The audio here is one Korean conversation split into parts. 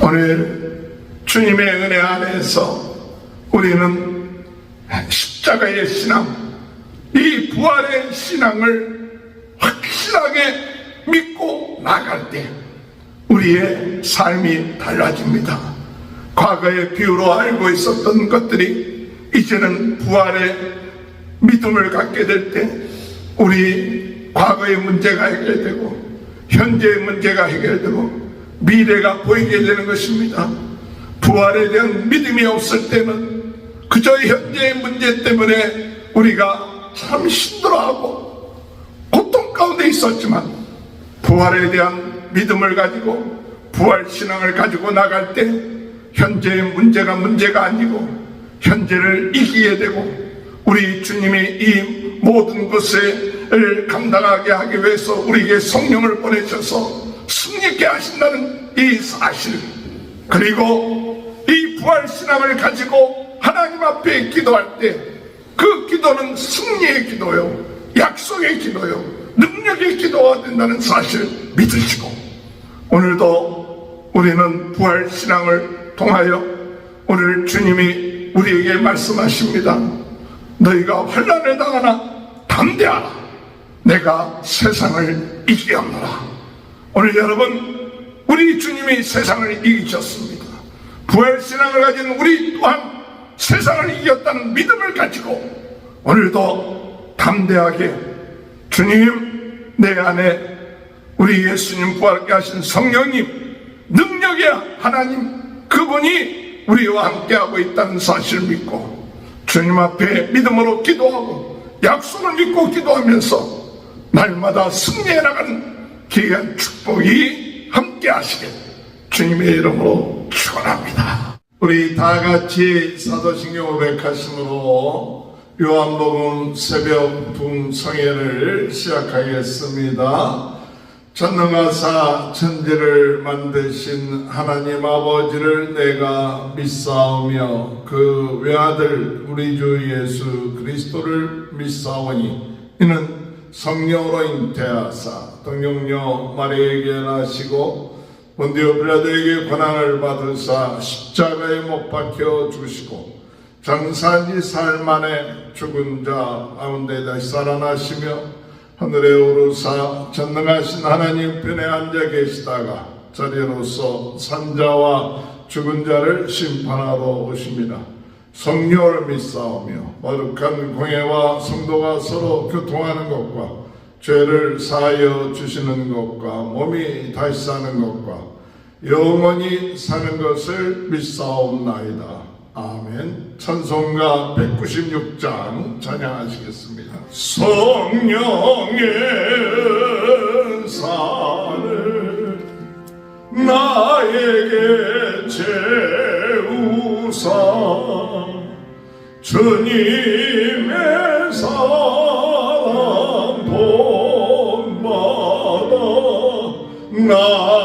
오늘 주님의 은혜 안에서 우리는 십자가의 신앙, 이 부활의 신앙을 확실하게 믿고 나갈 때 우리의 삶이 달라집니다. 과거의 비유로 알고 있었던 것들이 이제는 부활의 믿음을 갖게 될 때 우리 과거의 문제가 해결되고 현재의 문제가 해결되고 미래가 보이게 되는 것입니다. 부활에 대한 믿음이 없을 때는 그저 현재의 문제 때문에 우리가 참 힘들어하고 고통 가운데 있었지만 부활에 대한 믿음을 가지고 부활 신앙을 가지고 나갈 때 현재의 문제가 아니고 현재를 이기게 되고 우리 주님이 이 모든 것을 감당하게 하기 위해서 우리에게 성령을 보내셔서 승리케 하신다는 이 사실, 그리고 이 부활 신앙을 가지고 하나님 앞에 기도할 때 그 기도는 승리의 기도요, 약속의 기도요, 능력의 기도가 된다는 사실 믿으시고, 오늘도 우리는 부활 신앙을 통하여 오늘 주님이 우리에게 말씀하십니다. 너희가 환난을 당하나 담대하라. 내가 세상을 이기었노라. 오늘 여러분, 우리 주님이 세상을 이기셨습니다. 부활 신앙을 가진 우리 또한 세상을 이겼다는 믿음을 가지고 오늘도 담대하게 주님, 내 안에 우리 예수님 부활케 하신 성령님, 능력의 하나님, 그분이 우리와 함께하고 있다는 사실을 믿고 주님 앞에 믿음으로 기도하고 약속을 믿고 기도하면서 날마다 승리해 나가는 귀한 축복이 함께 하시길 주님의 이름으로 축원합니다. 우리 다 같이 사도신경 500하심으로 요한복음 새벽 붕성회를 시작하겠습니다. 전능하사 천지를 만드신 하나님 아버지를 내가 믿사오며 그 외아들 우리 주 예수 그리스도를 믿사오니 이는 성령으로 잉태하사 동정녀 마리아에게 나시고 본디오 빌라도에게 권한을 받으사 십자가에 못 박혀 죽으시고 장사한 지 사흘 만에 죽은 자 가운데 다시 살아나시며 하늘에 오르사 전능하신 하나님 편에 앉아 계시다가 자리로서 산자와 죽은 자를 심판하러 오십니다. 성령을 믿사오며 거룩한 공회와 성도가 서로 교통하는 것과 죄를 사하여 주시는 것과 몸이 다시 사는 것과 영원히 사는 것을 믿사옵나이다. 아멘. 찬송가 196장 찬양하시겠습니다. 성령의 은사를 나에게 채우사 주님의 사랑 본받아 나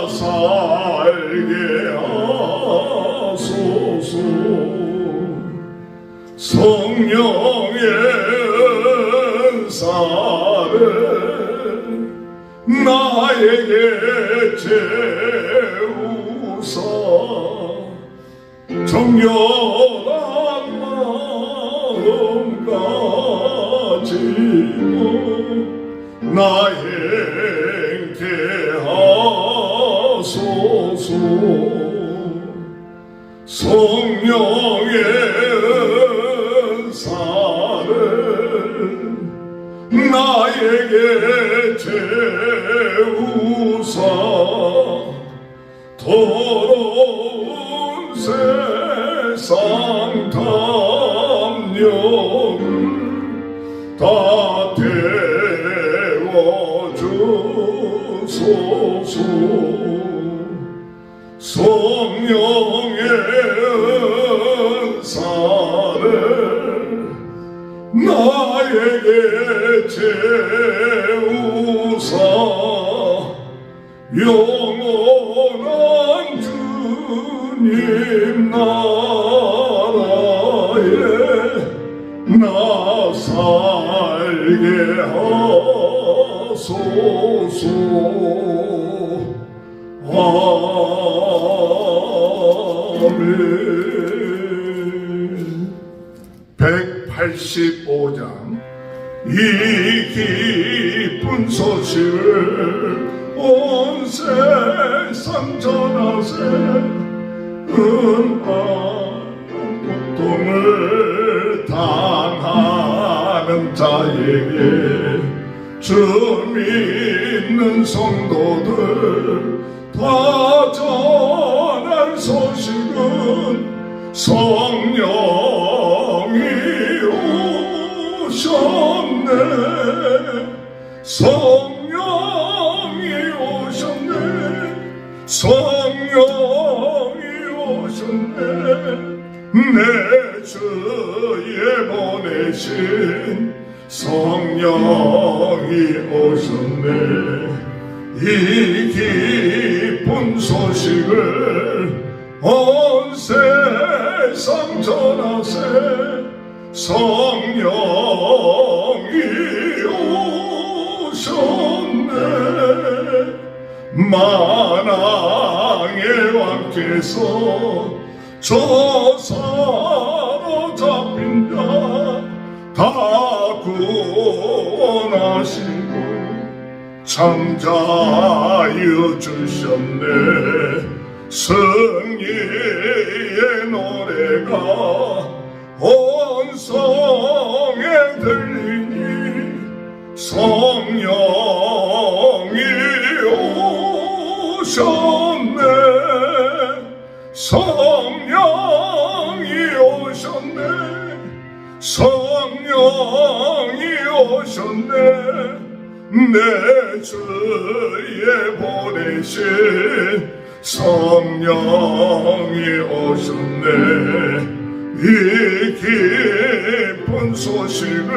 살게 하소서. 성령의 은사를 나에게 채우사 정결한 마음 가지고 나 행케 하소서. 성령의 은사를 나에게 채우사 더러운 세상 담력을 다 태워주소서. 성령의 은사를 나에게 채우사 영원한 주님 나라에 나 살게 하소서. 아멘. 185장. 이 기쁜 소식을 온 세상 전하세. 고통을 당하는 자에게 주 믿는 성도들 다 전할 소식은 성령이 오셨네. 성령이 오셨네. 성령이 오셨네. 내 주에 보내신 성령이 오셨네. 이 기쁜 소식을 온 세상 전하세. 성령이 오셨네. 만왕의 왕께서 저 사로잡힌 자 다 구원하시고 창자여 주셨네. 승리의 노래가 온 성에 들리니 성령이 오셨네. 성령이 오셨네. 성령이 오셨네. 내 주에 보내신 성령이 오셨네. 이 기쁜 소식을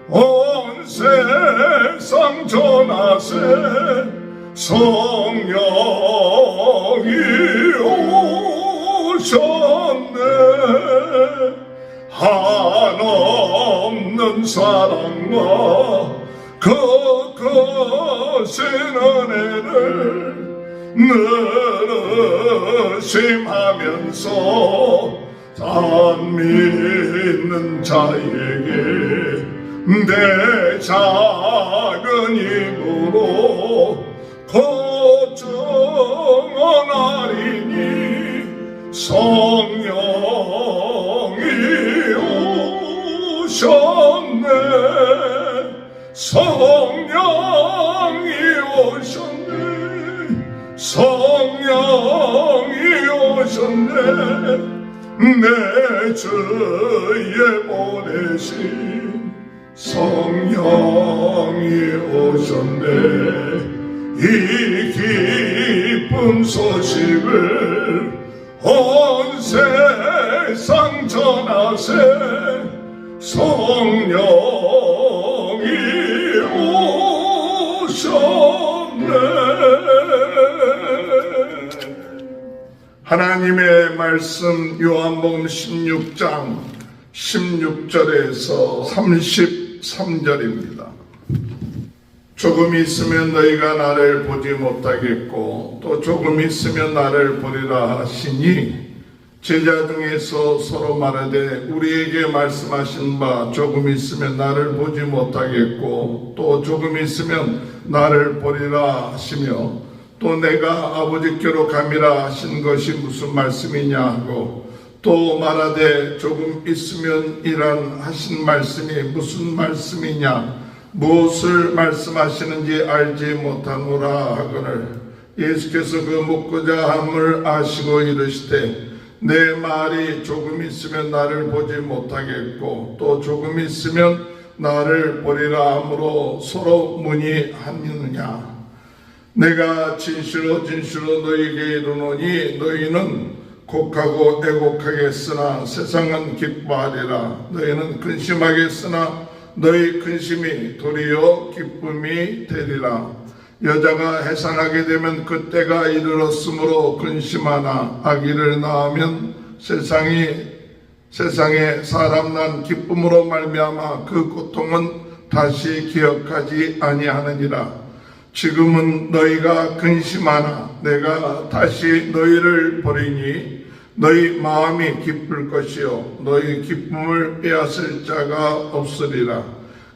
온 세상 전하세. 성령이 오셨네. 한없는 사랑과 거거신 은혜를 늘 의심하면서 안 믿는 자에게 내 작은 힘으로 거정하리니 성령이 오셨네. 성령이 오셨네. 성령이 오셨네. 내 주에 보내신 성령이 오셨네. 이 기쁜 소식을 온 세상 전하세. 성령이 오셨네. 하나님의 말씀 요한복음 16장 16절에서 33절입니다. 조금 있으면 너희가 나를 보지 못하겠고 또 조금 있으면 나를 보리라 하시니 제자 중에서 서로 말하되 우리에게 말씀하신 바 조금 있으면 나를 보지 못하겠고 또 조금 있으면 나를 보리라 하시며 또 내가 아버지께로 감이라 하신 것이 무슨 말씀이냐 하고 또 말하되 조금 있으면 이란 하신 말씀이 무슨 말씀이냐 무엇을 말씀하시는지 알지 못하노라 하거늘 예수께서 그 묻고자 함을 아시고 이르시되 내 말이 조금 있으면 나를 보지 못하겠고 또 조금 있으면 나를 보리라 하므로 서로 문의하느냐. 내가 진실로 진실로 너희에게 이르노니 너희는 곡하고 애곡하겠으나 세상은 기뻐하리라. 너희는 근심하겠으나 너희 근심이 도리어 기쁨이 되리라. 여자가 해산하게 되면 그때가 이르렀으므로 근심하나 아기를 낳으면 세상에 사람 난 기쁨으로 말미암아 그 고통은 다시 기억하지 아니하느니라. 지금은 너희가 근심하나 내가 다시 너희를 보리니 너희 마음이 기쁠 것이요 너희 기쁨을 빼앗을 자가 없으리라.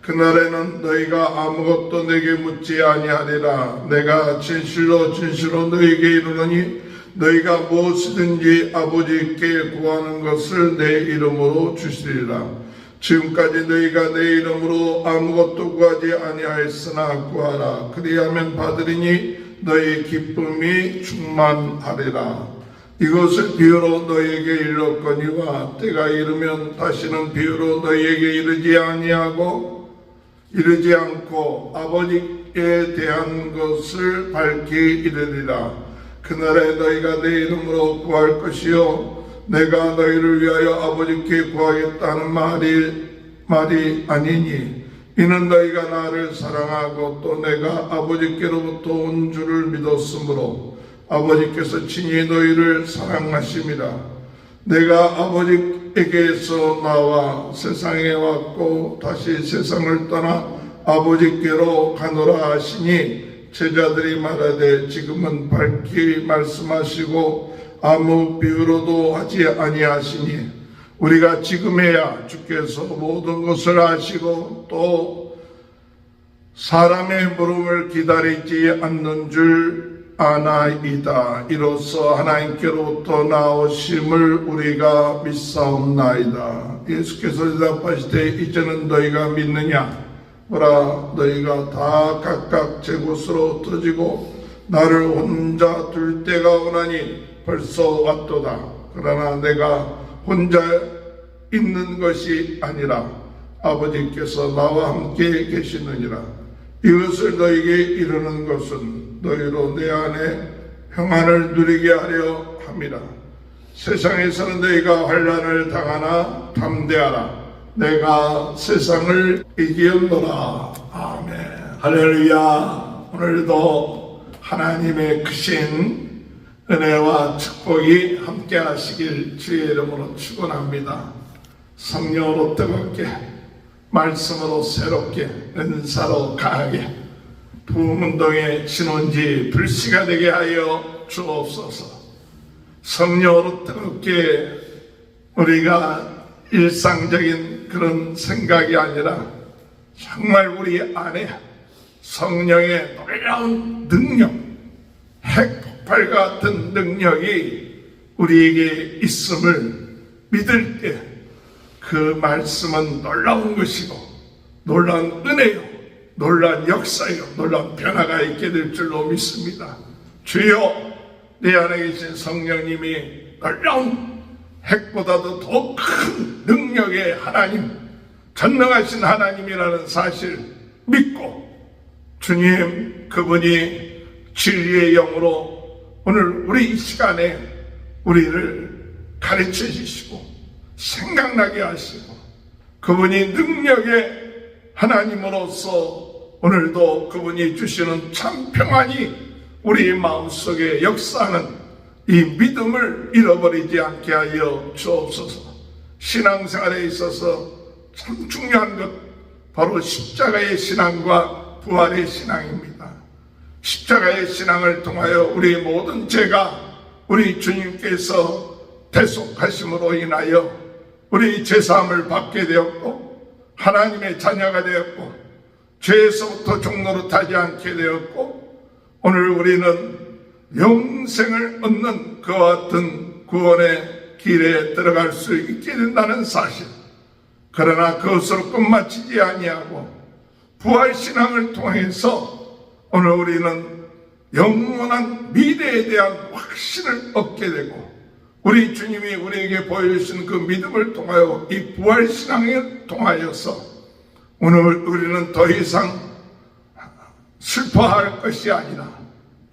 그날에는 너희가 아무것도 내게 묻지 아니하리라. 내가 진실로 진실로 너희에게 이르노니 너희가 무엇이든지 아버지께 구하는 것을 내 이름으로 주시리라. 지금까지 너희가 내 이름으로 아무것도 구하지 아니하였으나 구하라. 그리하면 받으리니 너희 기쁨이 충만하리라. 이것을 비유로 너희에게 일렀거니와 때가 이르면 다시는 비유로 너희에게 이르지 않고 아버지에 대한 것을 밝히 이르리라. 그날에 너희가 내 이름으로 구할 것이요 내가 너희를 위하여 아버지께 구하겠다는 말이 아니니 이는 너희가 나를 사랑하고 또 내가 아버지께로부터 온 줄을 믿었으므로 아버지께서 친히 너희를 사랑하심이라. 내가 아버지에게서 나와 세상에 왔고 다시 세상을 떠나 아버지께로 가노라 하시니 제자들이 말하되 지금은 밝히 말씀하시고 아무 비유로도 하지 아니하시니 우리가 지금에야 주께서 모든 것을 아시고 또 사람의 물음을 기다리지 않는 줄 아나이다. 이로써 하나님께로부터 나오심을 우리가 믿사옵나이다. 예수께서 대답하시되 이제는 너희가 믿느냐? 보라 너희가 다 각각 제 곳으로 터지고 나를 혼자 둘 때가 오나니 벌써 왔도다. 그러나 내가 혼자 있는 것이 아니라 아버지께서 나와 함께 계시느니라. 이것을 너희에게 이르는 것은 너희로 내 안에 평안을 누리게 하려 함이라. 세상에서는 너희가 환난을 당하나 담대하라. 내가 세상을 이기었노라. 아멘. 할렐루야. 오늘도 하나님의 크신 은혜와 축복이 함께 하시길 주의 이름으로 축원합니다. 성령으로 뜨겁게 말씀으로 새롭게 은사로 강하게 부흥운동의 진원지 불씨가 되게 하여 주옵소서. 성령으로 뜨겁게 우리가 일상적인 그런 생각이 아니라 정말 우리 안에 성령의 놀라운 능력, 핵폭발 같은 능력이 우리에게 있음을 믿을 때 그 말씀은 놀라운 것이고 놀라운 은혜요, 놀라운 역사요, 놀라운 변화가 있게 될 줄로 믿습니다. 주여, 내 안에 계신 성령님이 놀라운 핵보다도 더 큰 능력의 하나님, 전능하신 하나님이라는 사실 믿고 주님 그분이 진리의 영으로 오늘 우리 이 시간에 우리를 가르쳐 주시고 생각나게 하시고 그분이 능력의 하나님으로서 오늘도 그분이 주시는 참 평안이 우리 마음속에 역사하는 이 믿음을 잃어버리지 않게 하여 주옵소서. 신앙생활에 있어서 참 중요한 것 바로 십자가의 신앙과 부활의 신앙입니다. 십자가의 신앙을 통하여 우리 모든 죄가 우리 주님께서 대속하심으로 인하여 우리 죄사함을 받게 되었고 하나님의 자녀가 되었고 죄에서부터 종로로 타지 않게 되었고 오늘 우리는 영생을 얻는 그와 같은 구원의 길에 들어갈 수 있게 된다는 사실. 그러나 그것으로 끝마치지 아니하고 부활신앙을 통해서 오늘 우리는 영원한 미래에 대한 확신을 얻게 되고 우리 주님이 우리에게 보여주신 그 믿음을 통하여 이 부활신앙을 통하여서 오늘 우리는 더 이상 슬퍼할 것이 아니라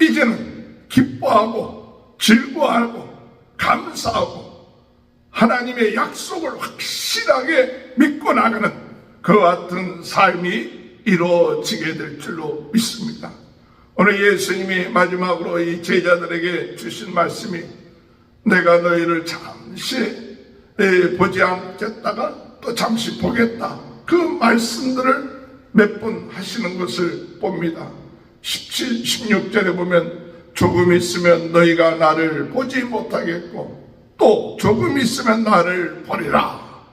이제는 기뻐하고 즐거워하고 감사하고 하나님의 약속을 확실하게 믿고 나가는 그와 같은 삶이 이루어지게 될 줄로 믿습니다. 오늘 예수님이 마지막으로 이 제자들에게 주신 말씀이 내가 너희를 잠시 보지 않겠다가 또 잠시 보겠다. 그 말씀들을 몇 번 하시는 것을 봅니다. 17, 16절에 보면 조금 있으면 너희가 나를 보지 못하겠고 또 조금 있으면 나를 버리라.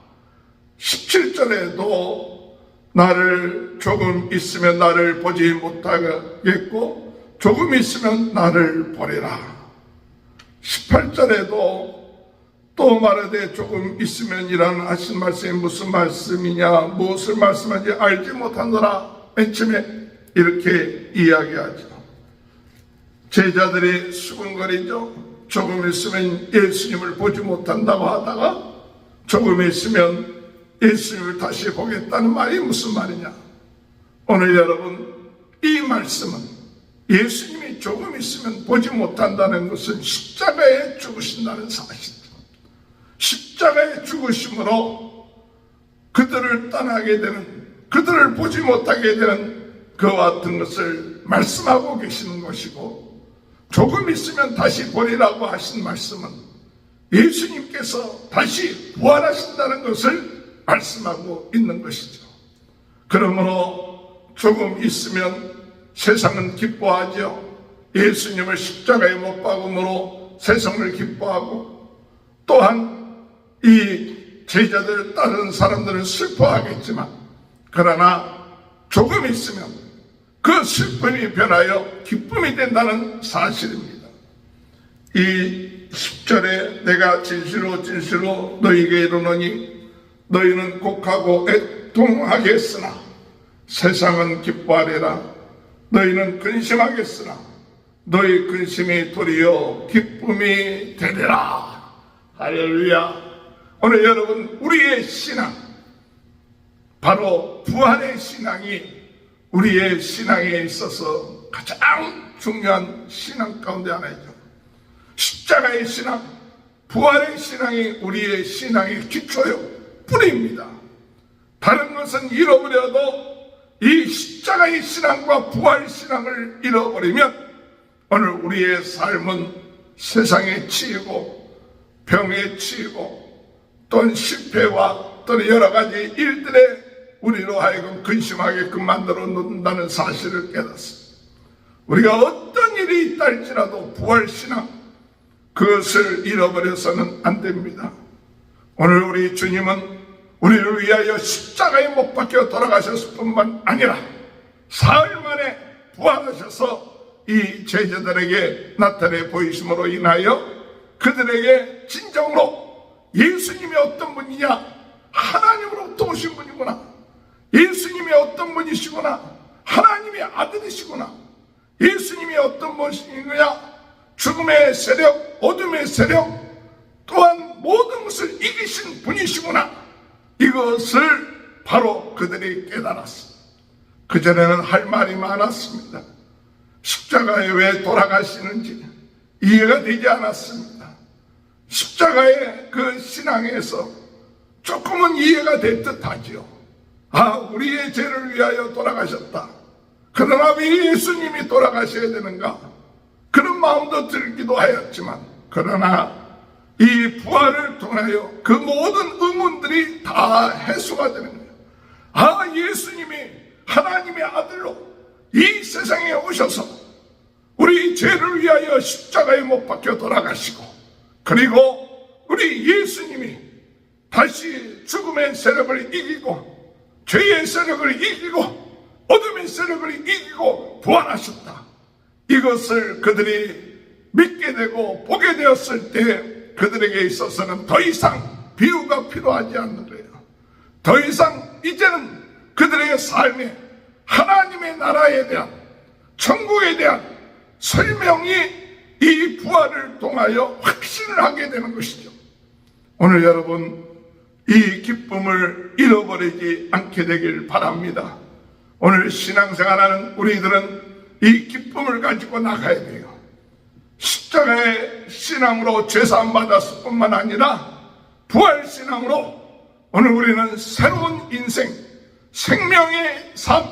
17절에도 나를 조금 있으면 나를 보지 못하겠고 조금 있으면 나를 버리라. 18절에도 또 말하되 조금 있으면이라는 하신 말씀이 무슨 말씀이냐, 무엇을 말씀하는지 알지 못하노라. 맨 처음에 이렇게 이야기하죠. 제자들이 수근거리죠. 조금 있으면 예수님을 보지 못한다고 하다가 조금 있으면 예수님을 다시 보겠다는 말이 무슨 말이냐. 오늘 여러분, 이 말씀은 예수님이 조금 있으면 보지 못한다는 것은 십자가에 죽으신다는 사실이죠. 십자가에 죽으심으로 그들을 떠나게 되는, 그들을 보지 못하게 되는 그와 같은 것을 말씀하고 계시는 것이고, 조금 있으면 다시 보리라고 하신 말씀은 예수님께서 다시 부활하신다는 것을 말씀하고 있는 것이죠. 그러므로 조금 있으면 세상은 기뻐하죠. 예수님을 십자가에 못 박음으로 세상을 기뻐하고, 또한 이 제자들 따르는 사람들은 슬퍼하겠지만, 그러나 조금 있으면 그 슬픔이 변하여 기쁨이 된다는 사실입니다. 이 10절에 내가 진실로 진실로 너희에게 이르노니 너희는 곡하고 애통하겠으나 세상은 기뻐하리라. 너희는 근심하겠으나 너희 근심이 도리어 기쁨이 되리라. 할렐루야. 오늘 여러분, 우리의 신앙, 바로 부활의 신앙이 우리의 신앙에 있어서 가장 중요한 신앙 가운데 하나이죠. 십자가의 신앙, 부활의 신앙이 우리의 신앙의 기초요, 뿌리입니다. 다른 것은 잃어버려도 이 십자가의 신앙과 부활 신앙을 잃어버리면 오늘 우리의 삶은 세상에 치이고 병에 치이고 또는 실패와 또는 여러 가지 일들에 우리로 하여금 근심하게끔 만들어 놓는다는 사실을 깨닫습니다. 우리가 어떤 일이 있다 할지라도 부활신앙, 그것을 잃어버려서는 안 됩니다. 오늘 우리 주님은 우리를 위하여 십자가에 못 박혀 돌아가셨을 뿐만 아니라 사흘 만에 부활하셔서 이 제자들에게 나타내 보이심으로 인하여 그들에게 진정으로 예수님이 어떤 분이냐, 하나님으로부터 오신 분이구나, 예수님이 어떤 분이시구나, 하나님의 아들이시구나, 예수님이 어떤 분이시냐, 죽음의 세력, 어둠의 세력, 또한 모든 것을 이기신 분이시구나, 이것을 바로 그들이 깨달았습니다. 그전에는 할 말이 많았습니다. 십자가에 왜 돌아가시는지 이해가 되지 않았습니다. 십자가의 그 신앙에서 조금은 이해가 될 듯하지요. 아, 우리의 죄를 위하여 돌아가셨다. 그러나 왜 예수님이 돌아가셔야 되는가? 그런 마음도 들기도 하였지만, 그러나 이 부활을 통하여 그 모든 의문들이 다 해소가 되는 거예요. 아, 예수님이 하나님의 아들로 이 세상에 오셔서 우리 죄를 위하여 십자가에 못 박혀 돌아가시고, 그리고 우리 예수님이 다시 죽음의 세력을 이기고 죄의 세력을 이기고 어둠의 세력을 이기고 부활하셨다. 이것을 그들이 믿게 되고 보게 되었을 때 그들에게 있어서는 더 이상 비유가 필요하지 않는 거예요. 더 이상 이제는 그들의 삶에 하나님의 나라에 대한, 천국에 대한 설명이 이 부활을 통하여 확신을 하게 되는 것이죠. 오늘 여러분, 이 기쁨을 잃어버리지 않게 되길 바랍니다. 오늘 신앙생활하는 우리들은 이 기쁨을 가지고 나가야 돼요. 십자가의 신앙으로 죄사함 받았을 뿐만 아니라 부활 신앙으로 오늘 우리는 새로운 인생, 생명의 삶,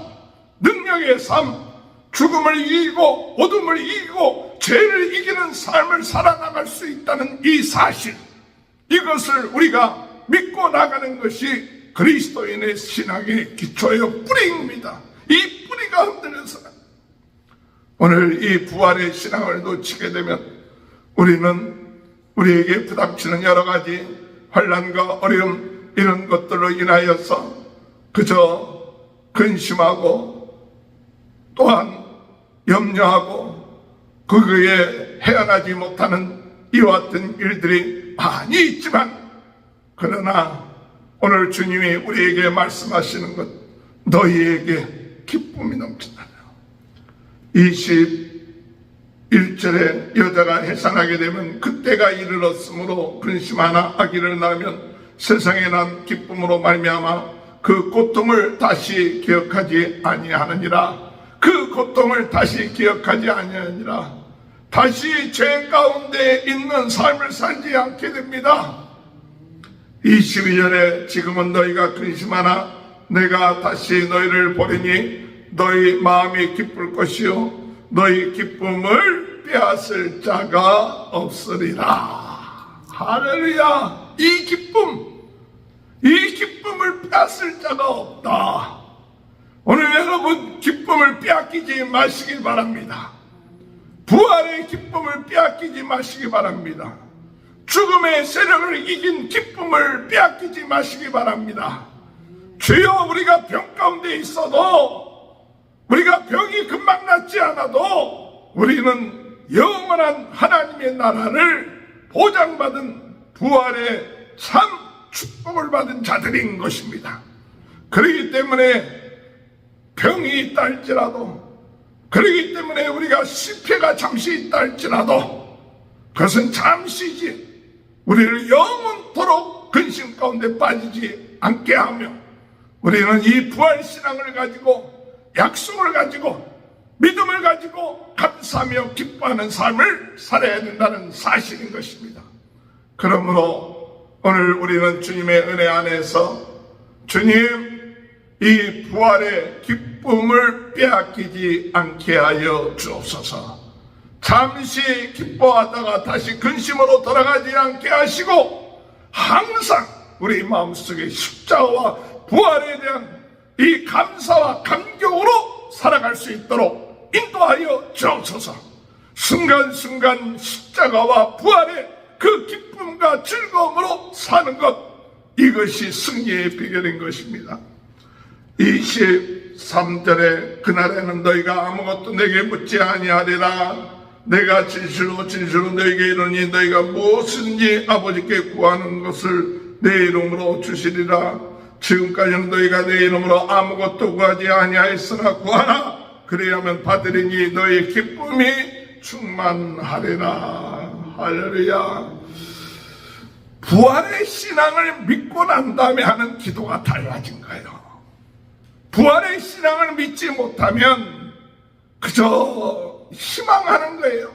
능력의 삶, 죽음을 이기고 어둠을 이기고 죄를 이기는 삶을 살아나갈 수 있다는 이 사실, 이것을 우리가 믿고 나가는 것이 그리스도인의 신앙의 기초요, 뿌리입니다. 이 뿌리가 흔들려서 오늘 이 부활의 신앙을 놓치게 되면 우리에게 부닥치는 여러 가지 환난과 어려움 이런 것들로 인하여서 그저 근심하고 또한 염려하고 그거에 헤어나지 못하는 이와 같은 일들이 많이 있지만, 그러나 오늘 주님이 우리에게 말씀하시는 것, 너희에게 기쁨이 넘친다. 21절에 여자가 해산하게 되면 그때가 이르렀으므로 근심하나 아기를 낳으면 세상에 난 기쁨으로 말미암아 그 고통을 다시 기억하지 아니하느니라. 그 고통을 다시 기억하지 아니하느니라. 다시 죄 가운데 있는 삶을 살지 않게 됩니다. 22절에 지금은 너희가 근심하나 내가 다시 너희를 보리니 너희 마음이 기쁠 것이요 너희 기쁨을 빼앗을 자가 없으리라. 할렐루야. 이 기쁨을 빼앗을 자가 없다. 오늘 여러분 기쁨을 빼앗기지 마시길 바랍니다. 부활의 기쁨을 빼앗기지 마시기 바랍니다. 죽음의 세력을 이긴 기쁨을 빼앗기지 마시기 바랍니다. 주여, 우리가 병 가운데 있어도, 우리가 병이 금방 낫지 않아도 우리는 영원한 하나님의 나라를 보장받은 부활의 참 축복을 받은 자들인 것입니다. 그렇기 때문에 병이 있다 할지라도, 그렇기 때문에 우리가 실패가 잠시 있다 할지라도 그것은 잠시지 우리를 영원토록 근심 가운데 빠지지 않게 하며, 우리는 이 부활신앙을 가지고 약속을 가지고 믿음을 가지고 감사하며 기뻐하는 삶을 살아야 된다는 사실인 것입니다. 그러므로 오늘 우리는 주님의 은혜 안에서 주님, 이 부활의 기쁨을 빼앗기지 않게 하여 주옵소서. 잠시 기뻐하다가 다시 근심으로 돌아가지 않게 하시고 항상 우리 마음속에 십자가와 부활에 대한 이 감사와 감격으로 살아갈 수 있도록 인도하여 주옵소서. 순간순간 십자가와 부활의 그 기쁨과 즐거움으로 사는 것, 이것이 승리의 비결인 것입니다. 23절에 그날에는 너희가 아무것도 내게 묻지 아니하리라. 내가 진실로 진실로 너희에게 이르니 너희가 무엇이든지 아버지께 구하는 것을 내 이름으로 주시리라. 지금까지는 너희가 내 이름으로 아무것도 구하지 아니하였으나 구하라. 그래야만 받으리니 너희의 기쁨이 충만하리라. 할렐루야. 부활의 신앙을 믿고 난 다음에 하는 기도가 달라진 거예요. 부활의 신앙을 믿지 못하면 그저 희망하는 거예요.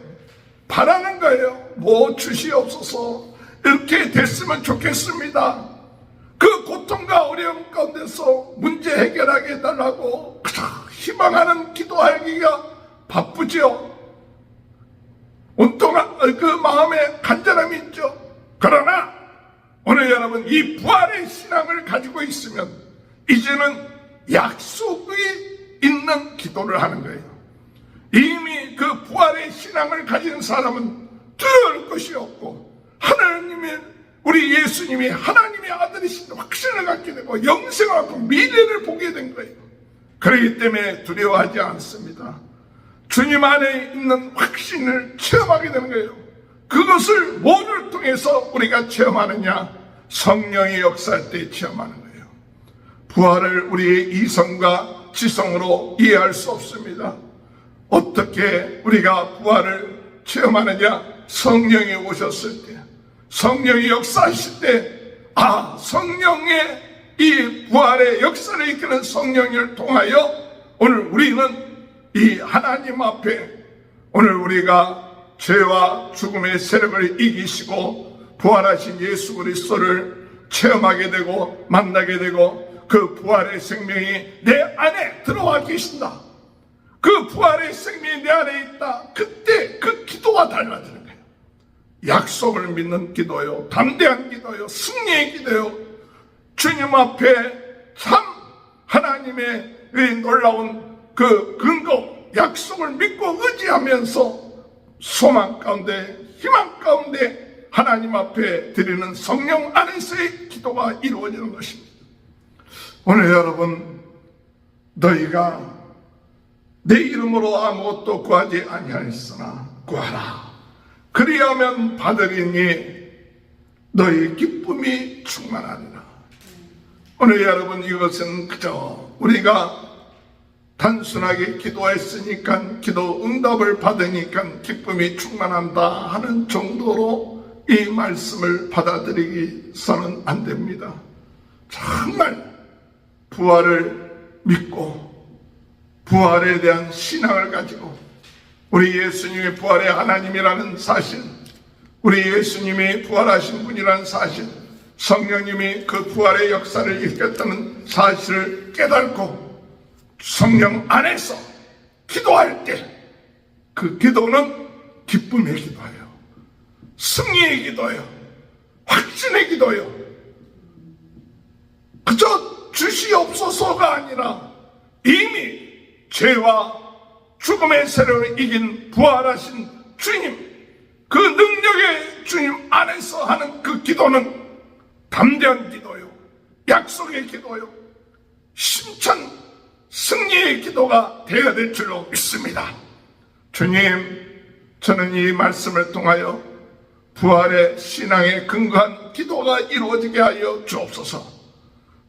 바라는 거예요. 뭐 주시옵소서, 이렇게 됐으면 좋겠습니다. 그 고통과 어려움 가운데서 문제 해결하게 해달라고 그저 희망하는 기도하기가 바쁘죠. 온통한 그 마음에 간절함이 있죠. 그러나 오늘 여러분, 이 부활의 신앙을 가지고 있으면 이제는 약속이 있는 기도를 하는 거예요. 이미 그 부활의 신앙을 가진 사람은 두려울 것이 없고, 하나님의, 우리 예수님이 하나님의 아들이신 확신을 갖게 되고 영생하고 미래를 보게 된 거예요. 그렇기 때문에 두려워하지 않습니다. 주님 안에 있는 확신을 체험하게 되는 거예요. 그것을 뭐를 통해서 우리가 체험하느냐? 성령의 역사할 때 체험하는 거예요. 부활을 우리의 이성과 지성으로 이해할 수 없습니다. 어떻게 우리가 부활을 체험하느냐? 성령이 오셨을 때, 성령이 역사하실 때, 성령의 이 부활의 역사를 이끄는 성령을 통하여 오늘 우리는 이 하나님 앞에, 오늘 우리가 죄와 죽음의 세력을 이기시고 부활하신 예수 그리스도를 체험하게 되고 만나게 되고, 그 부활의 생명이 내 안에 들어와 계신다. 그 부활의 생명이 내 안에 있다. 그때 그 기도가 달라지는 거예요. 약속을 믿는 기도요, 담대한 기도요, 승리의 기도요, 주님 앞에 참 하나님의 놀라운 그 근거, 약속을 믿고 의지하면서 소망 가운데, 희망 가운데 하나님 앞에 드리는 성령 안에서의 기도가 이루어지는 것입니다. 오늘 여러분, 너희가 내 이름으로 아무것도 구하지 아니하였으나 구하라. 그리하면 받으리니 너희 기쁨이 충만하리라. 오늘 여러분, 이것은 그저 우리가 단순하게 기도했으니까, 기도 응답을 받으니까 기쁨이 충만한다 하는 정도로 이 말씀을 받아들이기서는 안 됩니다. 정말 부활을 믿고 부활에 대한 신앙을 가지고 우리 예수님이 부활의 하나님이라는 사실, 우리 예수님이 부활하신 분이라는 사실, 성령님이 그 부활의 역사를 일으켰다는 사실을 깨닫고 성령 안에서 기도할 때 그 기도는 기쁨의 기도예요. 승리의 기도예요. 확신의 기도예요. 그저 주시옵소서가 아니라 이미 죄와 죽음의 세력을 이긴 부활하신 주님, 그 능력의 주님 안에서 하는 그 기도는 담대한 기도요, 약속의 기도요, 심찬 승리의 기도가 되어야 될 줄로 믿습니다. 주님, 저는 이 말씀을 통하여 부활의 신앙에 근거한 기도가 이루어지게 하여 주옵소서.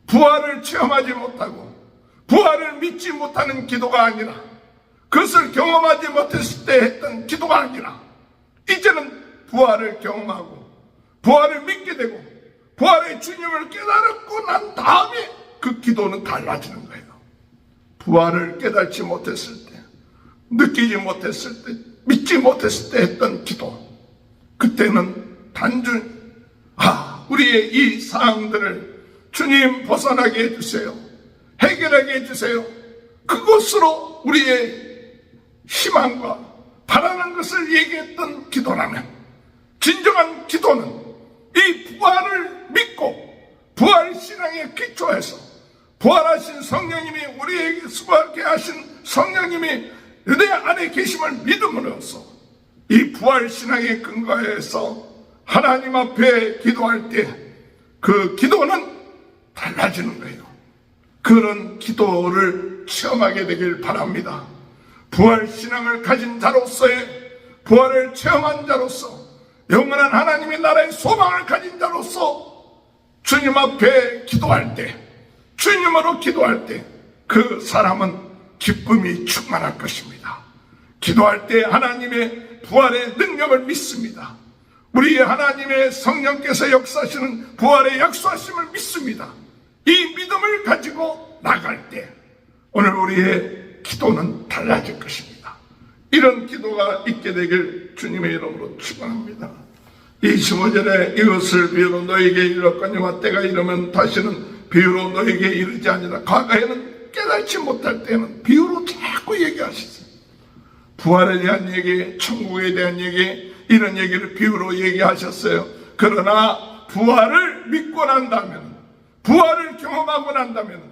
부활을 체험하지 못하고 부활을 믿지 못하는 기도가 아니라, 그것을 경험하지 못했을 때 했던 기도가 아니라, 이제는 부활을 경험하고 부활을 믿게 되고 부활의 주님을 깨달았고 난 다음에 그 기도는 달라지는 거예요. 부활을 깨닫지 못했을 때, 느끼지 못했을 때, 믿지 못했을 때 했던 기도, 그때는 단순히 우리의 이 사항들을 주님 벗어나게 해주세요, 해결하게 해주세요, 그것으로 우리의 희망과 바라는 것을 얘기했던 기도라면, 진정한 기도는 이 부활을 믿고 부활 신앙에 기초해서 부활하신 성령님이 우리에게 수고하게 하신 성령님이 내 안에 계심을 믿음으로써 이 부활 신앙에 근거해서 하나님 앞에 기도할 때 그 기도는 달라지는 거예요. 그런 기도를 체험하게 되길 바랍니다. 부활 신앙을 가진 자로서의, 부활을 체험한 자로서, 영원한 하나님의 나라의 소망을 가진 자로서 주님 앞에 기도할 때, 주님으로 기도할 때 그 사람은 기쁨이 충만할 것입니다. 기도할 때 하나님의 부활의 능력을 믿습니다. 우리 하나님의 성령께서 역사하시는 부활의 약속하심을 믿습니다. 이 믿음을 가지고 나갈 때 오늘 우리의 기도는 달라질 것입니다. 이런 기도가 있게 되길 주님의 이름으로 축원합니다. 25절에 이것을 비유로 너에게 이르렀거니와 때가 이르면 다시는 비유로 너에게 이르지 아니라. 과거에는 깨닫지 못할 때는 비유로 자꾸 얘기하셨어요. 부활에 대한 얘기, 천국에 대한 얘기, 이런 얘기를 비유로 얘기하셨어요. 그러나 부활을 믿고 난다면, 부활을 경험하고 난다면,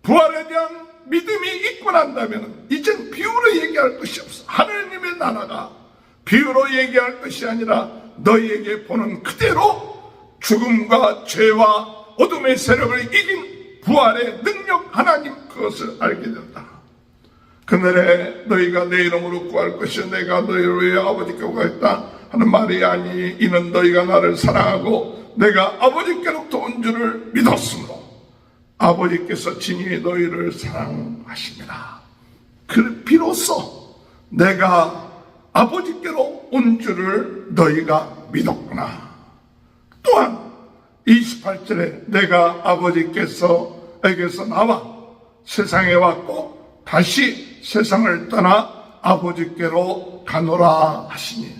부활에 대한 믿음이 있고 난다면 이젠 비유로 얘기할 것이 없어. 하나님의 나라가 비유로 얘기할 것이 아니라 너희에게 보는 그대로 죽음과 죄와 어둠의 세력을 이긴 부활의 능력, 하나님 그것을 알게 된다. 그날에 너희가 내 이름으로 구할 것이 내가 너희를 위해 아버지께 구했다 하는 말이 아니, 이는 너희가 나를 사랑하고 내가 아버지께로부터 온 줄을 믿었으므로 아버지께서 진히 너희를 사랑하십니다. 그 비로소 내가 아버지께로 온 줄을 너희가 믿었구나. 또한 28절에 내가 아버지께서에게서 나와 세상에 왔고 다시 세상을 떠나 아버지께로 가노라 하시니,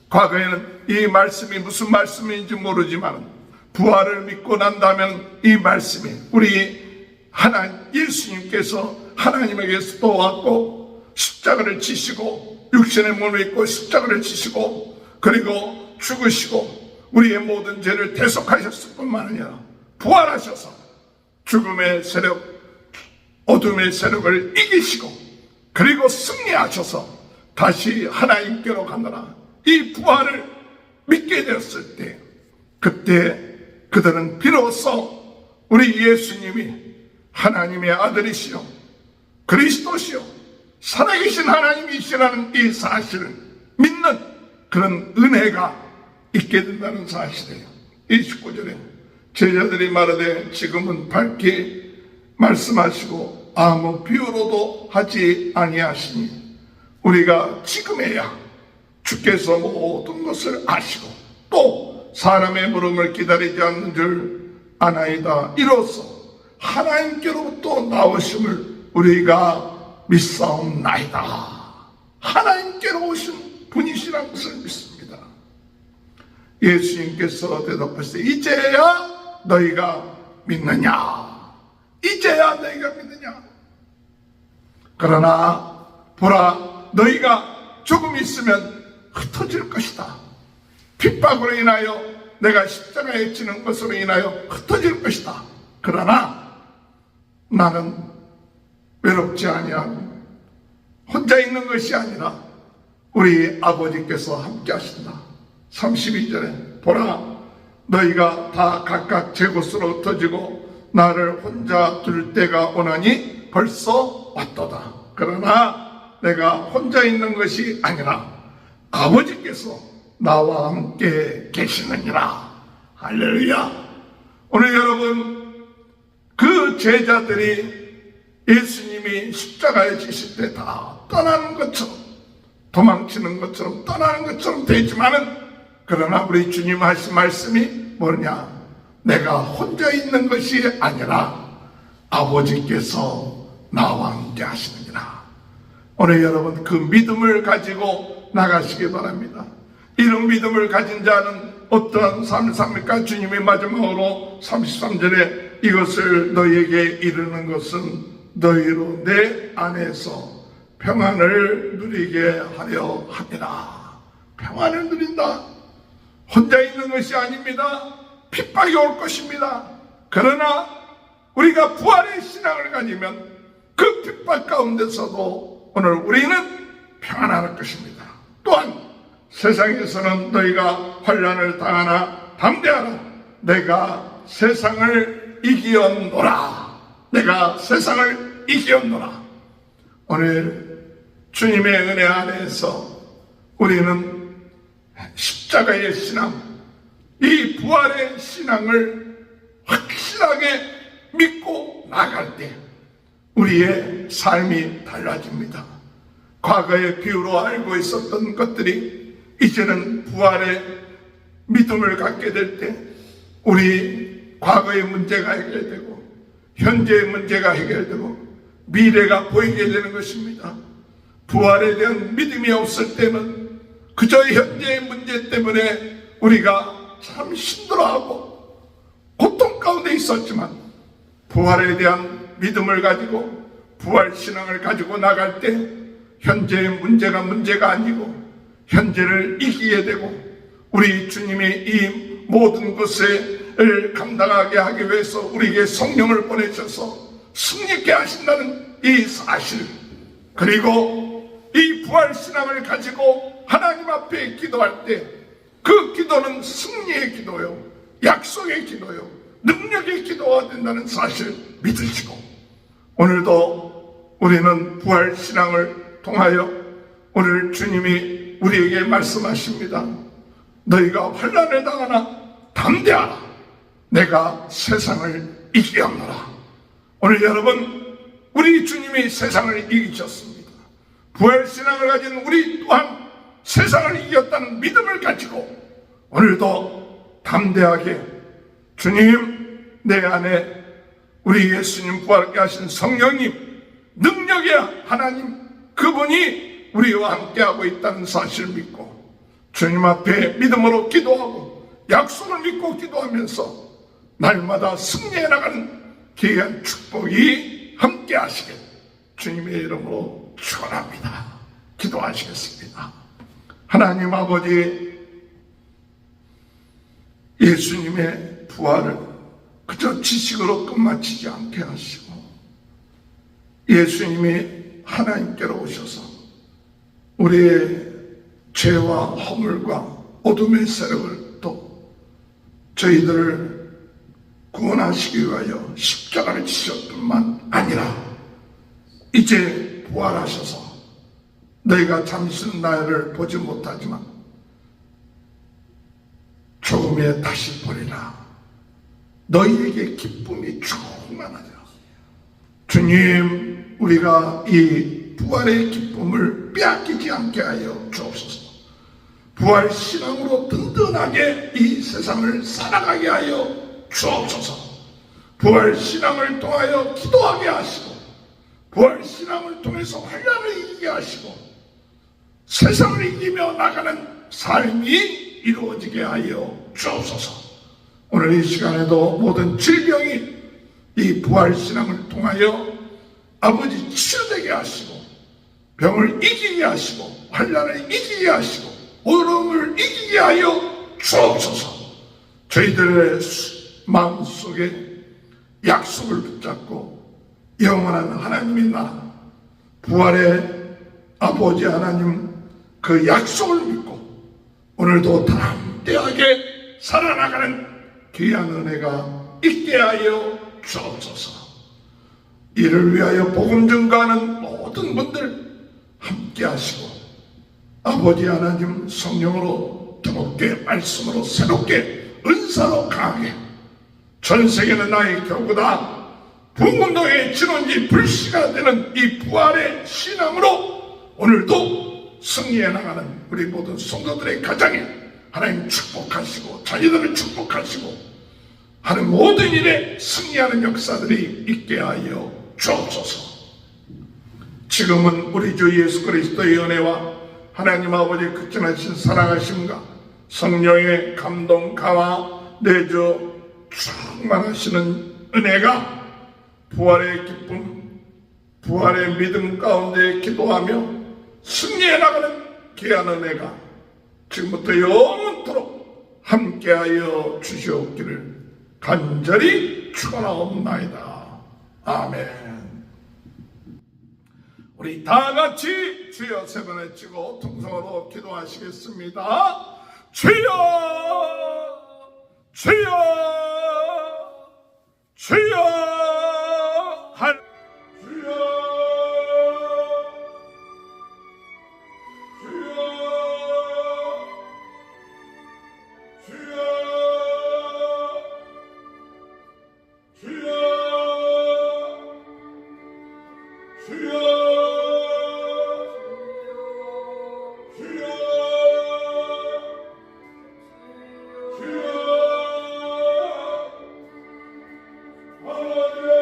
과거에는 이 말씀이 무슨 말씀인지 모르지만 부활을 믿고 난다면 이 말씀이 우리 예수님께서 하나님에게서 또 왔고 십자가를 지시고 육신의 몸을 입고 십자가를 지시고 그리고 죽으시고 우리의 모든 죄를 대속하셨을 뿐만 아니라 부활하셔서 죽음의 세력, 어둠의 세력을 이기시고 그리고 승리하셔서 다시 하나님께로 가느라 이 부활을 믿게 되었을 때, 그때 그들은 비로소 우리 예수님이 하나님의 아들이시요 그리스도시요 살아계신 하나님이시라는 이 사실을 믿는 그런 은혜가 있게 된다는 사실이에요. 29절에 제자들이 말하되 지금은 밝게 말씀하시고 아무 비유로도 하지 아니하시니 우리가 지금에야 주께서 모든 것을 아시고 또 사람의 물음을 기다리지 않는 줄 아나이다. 이로써 하나님께로부터 나오심을 우리가 믿사옵나이다. 하나님께로 오신 분이시라는 것을 믿습니다. 예수님께서 대답하시되 이제야 너희가 믿느냐? 이제야 너희가 믿느냐? 그러나 보라, 너희가 조금 있으면 흩어질 것이다. 핍박으로 인하여 내가 십자가에 지는 것으로 인하여 흩어질 것이다. 그러나 나는 외롭지 아니하고 혼자 있는 것이 아니라 우리 아버지께서 함께 하신다. 32절에 보라, 너희가 다 각각 제 곳으로 흩어지고 나를 혼자 둘 때가 오나니 벌써 왔도다. 그러나 내가 혼자 있는 것이 아니라 아버지께서 나와 함께 계시느니라. 할렐루야. 오늘 여러분, 그 제자들이 예수님이 십자가에 지실 때 다 떠나는 것처럼, 도망치는 것처럼, 떠나는 것처럼 되지만은, 그러나 우리 주님 하신 말씀이 뭐냐? 내가 혼자 있는 것이 아니라 아버지께서 나와 함께 하시느니라. 오늘 여러분, 그 믿음을 가지고 나가시기 바랍니다. 이런 믿음을 가진 자는 어떠한 삶을 삽니까? 주님이 마지막으로 33절에 이것을 너희에게 이르는 것은 너희로 내 안에서 평안을 누리게 하려 함이라. 평안을 누린다. 혼자 있는 것이 아닙니다. 핍박이 올 것입니다. 그러나 우리가 부활의 신앙을 가지면 그 핍박 가운데서도 오늘 우리는 평안할 것입니다. 또한 세상에서는 너희가 환난을 당하나 담대하라. 내가 세상을 이기었노라. 내가 세상을 이기었노라. 오늘 주님의 은혜 안에서 우리는 십자가의 신앙, 이 부활의 신앙을 확실하게 믿고 나갈 때 우리의 삶이 달라집니다. 과거의 비유로 알고 있었던 것들이 이제는 부활의 믿음을 갖게 될 때 우리 과거의 문제가 해결되고 현재의 문제가 해결되고 미래가 보이게 되는 것입니다. 부활에 대한 믿음이 없을 때는 그저 현재의 문제 때문에 우리가 참 힘들어하고 고통 가운데 있었지만 부활에 대한 믿음을 가지고 부활 신앙을 가지고 나갈 때 현재의 문제가 문제가 아니고 현재를 이기게 되고 우리 주님이 이 모든 것을 감당하게 하기 위해서 우리에게 성령을 보내셔서 승리케 하신다는 이 사실, 그리고 이 부활 신앙을 가지고 하나님 앞에 기도할 때 그 기도는 승리의 기도요, 약속의 기도요, 능력의 기도가 된다는 사실 믿으시고, 오늘도 우리는 부활 신앙을 통하여 오늘 주님이 우리에게 말씀하십니다. 너희가 환난을 당하나 담대하라. 내가 세상을 이기었노라. 오늘 여러분, 우리 주님이 세상을 이기셨습니다. 부활 신앙을 가진 우리 또한 세상을 이겼다는 믿음을 가지고 오늘도 담대하게 주님, 내 안에 우리 예수님 부활케 하신 성령님, 능력의 하나님, 그분이 우리와 함께하고 있다는 사실을 믿고 주님 앞에 믿음으로 기도하고 약속을 믿고 기도하면서 날마다 승리해 나가는 귀한 축복이 함께 하시길 주님의 이름으로 축원합니다. 기도하시겠습니다. 하나님 아버지, 예수님의 부활을 그저 지식으로 끝마치지 않게 하시고 예수님이 하나님께로 오셔서 우리의 죄와 허물과 어둠의 세력을 또 저희들을 구원하시기 위하여 십자가를 지셨을 뿐만 아니라 이제 부활하셔서 너희가 잠시는 나를 보지 못하지만 조금 후에 다시 보리라. 너희에게 기쁨이 충만하리라. 주님, 우리가 이 부활의 기쁨을 빼앗기지 않게 하여 주옵소서. 부활 신앙으로 든든하게 이 세상을 살아가게 하여 주옵소서. 부활 신앙을 통하여 기도하게 하시고, 부활 신앙을 통해서 환난을 이기게 하시고, 세상을 이기며 나가는 삶이 이루어지게 하여 주옵소서. 오늘 이 시간에도 모든 질병이 이 부활 신앙을 통하여 아버지 치유되게 하시고, 병을 이기게 하시고, 환난을 이기게 하시고, 어려움을 이기게 하여 주옵소서. 저희들의 마음속에 약속을 붙잡고 영원한 하나님의 나라, 부활의 아버지 하나님 그 약속을 믿고 오늘도 담대하게 살아나가는 귀한 은혜가 있게 하여 주옵소서. 이를 위하여 복음 증거하는 모든 분들 함께 하시고 아버지 하나님 성령으로 뜨겁게 말씀으로 새롭게 은사로 강하게 전 세계는 나의 교구다. 부흥운동의 진원지 불씨가 되는 이 부활의 신앙으로 오늘도 승리해 나가는 우리 모든 성도들의 가정에 하나님 축복하시고 자녀들을 축복하시고 하는 모든 일에 승리하는 역사들이 있게 하여 주옵소서. 지금은 우리 주 예수 그리스도의 은혜와 하나님 아버지의 극진하신 사랑하심과 성령의 감동 강화 내주 충만하시는 은혜가 부활의 기쁨, 부활의 믿음 가운데 기도하며 승리해 나가는 귀한 은혜가 지금부터 영원토록 함께하여 주시옵기를 간절히 축원하옵나이다. 아멘. 우리 다 같이 주여 세 번 외치고 통성으로 기도하시겠습니다. 주여, 주여, 주여. Hallelujah.